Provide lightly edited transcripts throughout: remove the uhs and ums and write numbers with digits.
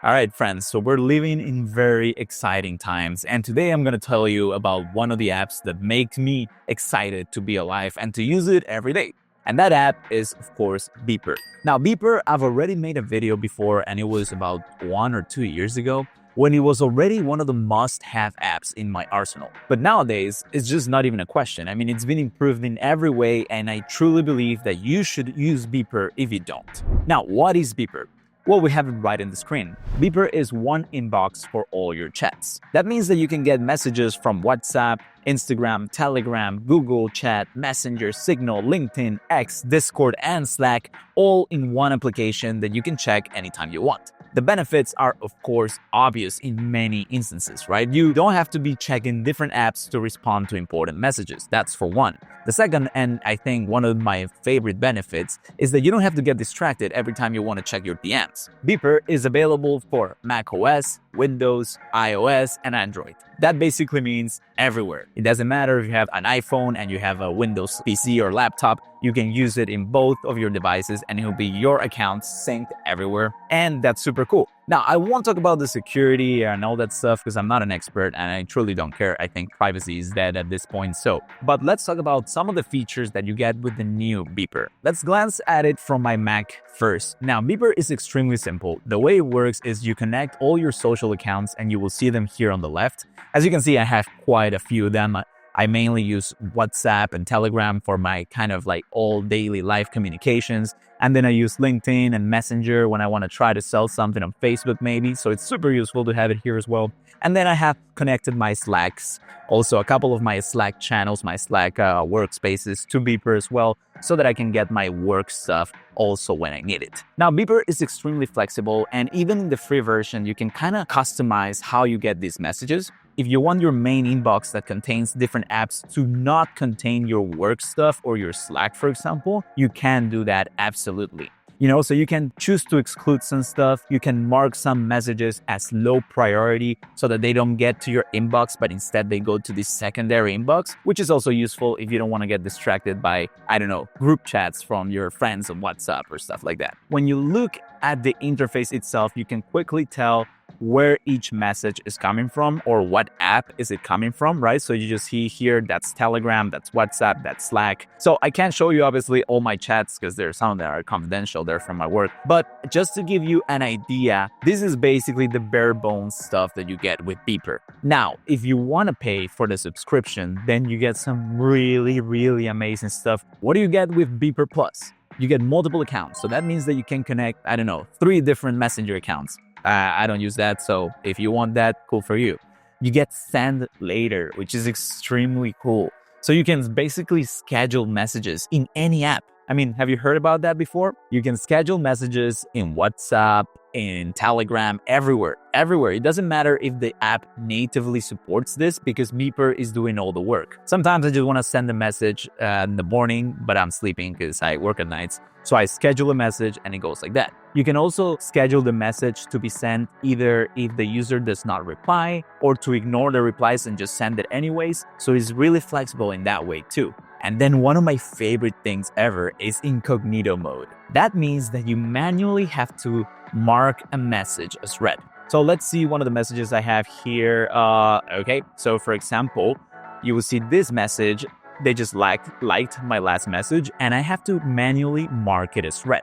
All right, friends, so we're living in very exciting times, and today I'm going to tell you about one of the apps that make me excited to be alive and to use it every day. And that app is, of course, Beeper. Now, Beeper, I've already made a video before, and it was about 1 or 2 years ago when it was already one of the must-have apps in my arsenal. But nowadays, it's just not even a question. I mean, it's been improved in every way, and I truly believe that you should use Beeper if you don't. Now, what is Beeper? Well, we have it right in the screen. Beeper is one inbox for all your chats. That means that you can get messages from WhatsApp, Instagram, Telegram, Google Chat, Messenger, Signal, LinkedIn, X, Discord, and Slack, all in one application that you can check anytime you want. The benefits are, of course, obvious in many instances, right? You don't have to be checking different apps to respond to important messages. That's for one. The second, and I think one of my favorite benefits, is that you don't have to get distracted every time you want to check your DMs. Beeper is available for macOS, Windows, iOS, and Android. That basically means everywhere. It doesn't matter if you have an iPhone and you have a Windows PC or laptop, you can use it in both of your devices and it'll be your account synced everywhere. And that's super cool. Now, I won't talk about the security and all that stuff because I'm not an expert and I truly don't care. I think privacy is dead at this point. But let's talk about some of the features that you get with the new Beeper. Let's glance at it from my Mac first. Now, Beeper is extremely simple. The way it works is you connect all your social accounts and you will see them here on the left. As you can see, I have quite a few of them. I mainly use WhatsApp and Telegram for my kind of like all daily life communications. And then I use LinkedIn and Messenger when I want to try to sell something on Facebook maybe. So it's super useful to have it here as well. And then I have connected my Slacks, also a couple of my Slack channels, my Slack workspaces to Beeper as well, so that I can get my work stuff also when I need it. Now, Beeper is extremely flexible, and even in the free version, you can kind of customize how you get these messages. If you want your main inbox that contains different apps to not contain your work stuff or your Slack, for example, you can do that absolutely. So you can choose to exclude some stuff. You can mark some messages as low priority so that they don't get to your inbox, but instead they go to the secondary inbox, which is also useful if you don't want to get distracted by, group chats from your friends on WhatsApp or stuff like that. When you look at the interface itself, you can quickly tell where each message is coming from or what app is it coming from, right? So you just see here, that's Telegram, that's WhatsApp, that's Slack. So I can't show you obviously all my chats because there's some that are confidential, they're from my work. But just to give you an idea, this is basically the bare bones stuff that you get with Beeper. Now, if you want to pay for the subscription, then you get some really, really amazing stuff. What do you get with Beeper Plus? You get multiple accounts. So that means that you can connect, 3 different Messenger accounts. I don't use that, so if you want that, cool for you. You get Send Later, which is extremely cool. So you can basically schedule messages in any app. Have you heard about that before? You can schedule messages in WhatsApp, in Telegram, everywhere. It doesn't matter if the app natively supports this because Beeper is doing all the work. Sometimes I just want to send a message in the morning, but I'm sleeping because I work at nights. So I schedule a message and it goes like that. You can also schedule the message to be sent either if the user does not reply or to ignore the replies and just send it anyways. So it's really flexible in that way too. And then one of my favorite things ever is incognito mode. That means that you manually have to mark a message as read. So let's see one of the messages I have here. Okay, so for example, you will see this message. They just liked my last message and I have to manually mark it as read.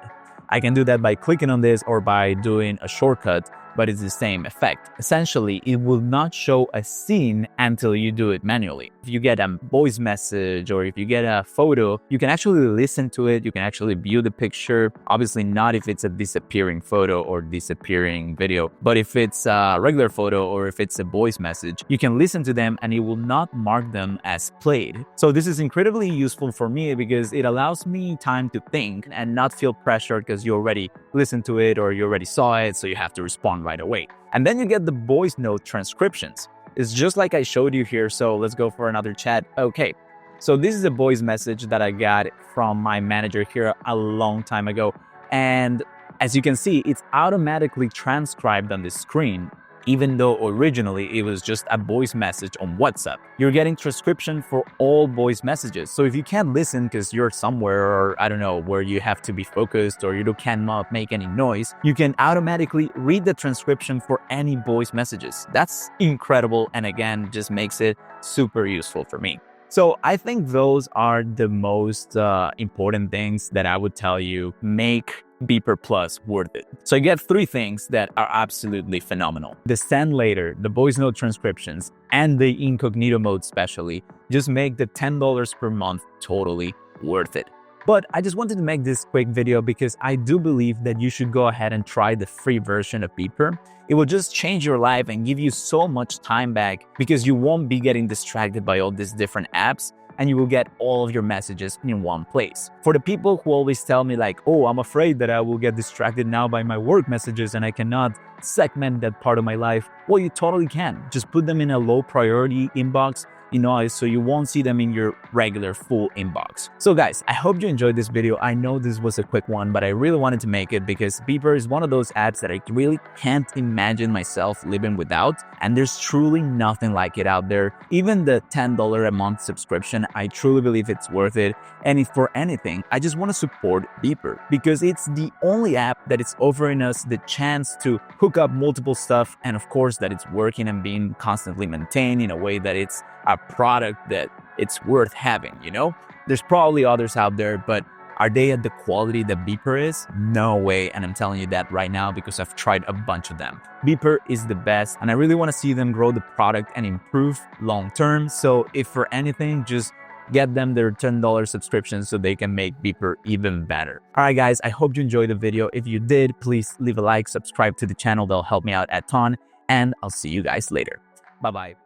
I can do that by clicking on this or by doing a shortcut, but it's the same effect. Essentially, it will not show a scene until you do it manually. If you get a voice message or if you get a photo, you can actually listen to it. You can actually view the picture. Obviously not if it's a disappearing photo or disappearing video, but if it's a regular photo or if it's a voice message, you can listen to them and it will not mark them as played. So this is incredibly useful for me because it allows me time to think and not feel pressured because you already listened to it or you already saw it, so you have to respond right away. And then you get the voice note transcriptions. It's just like I showed you here, so let's go for another chat. Okay, so this is a voice message that I got from my manager here a long time ago. And as you can see, it's automatically transcribed on the screen. Even though originally it was just a voice message on WhatsApp. You're getting transcription for all voice messages. So if you can't listen because you're somewhere or I don't know, where you have to be focused or you cannot make any noise, you can automatically read the transcription for any voice messages. That's incredible, and again, just makes it super useful for me. So I think those are the most important things that I would tell you make Beeper Plus worth it. So you get 3 things that are absolutely phenomenal. The send later, the voice note transcriptions, and the incognito mode especially just make the $10 per month totally worth it. But I just wanted to make this quick video because I do believe that you should go ahead and try the free version of Beeper. It will just change your life and give you so much time back because you won't be getting distracted by all these different apps, and you will get all of your messages in one place. For the people who always tell me like, oh, I'm afraid that I will get distracted now by my work messages and I cannot segment that part of my life. Well, you totally can. Just put them in a low priority inbox, so you won't see them in your regular full inbox. So guys, I hope you enjoyed this video. I know this was a quick one, but I really wanted to make it because Beeper is one of those apps that I really can't imagine myself living without, and there's truly nothing like it out there. Even the $10 a month subscription, I truly believe it's worth it. And if for anything, I just want to support Beeper because it's the only app that is offering us the chance to hook up multiple stuff, and of course that it's working and being constantly maintained in a way that it's a product that it's worth having, There's probably others out there, but are they at the quality that Beeper is? No way, and I'm telling you that right now because I've tried a bunch of them. Beeper is the best, and I really want to see them grow the product and improve long term. So if for anything, just get them their $10 subscription so they can make Beeper even better. All right, guys, I hope you enjoyed the video. If you did, please leave a like, subscribe to the channel. They'll help me out a ton, and I'll see you guys later. Bye-bye.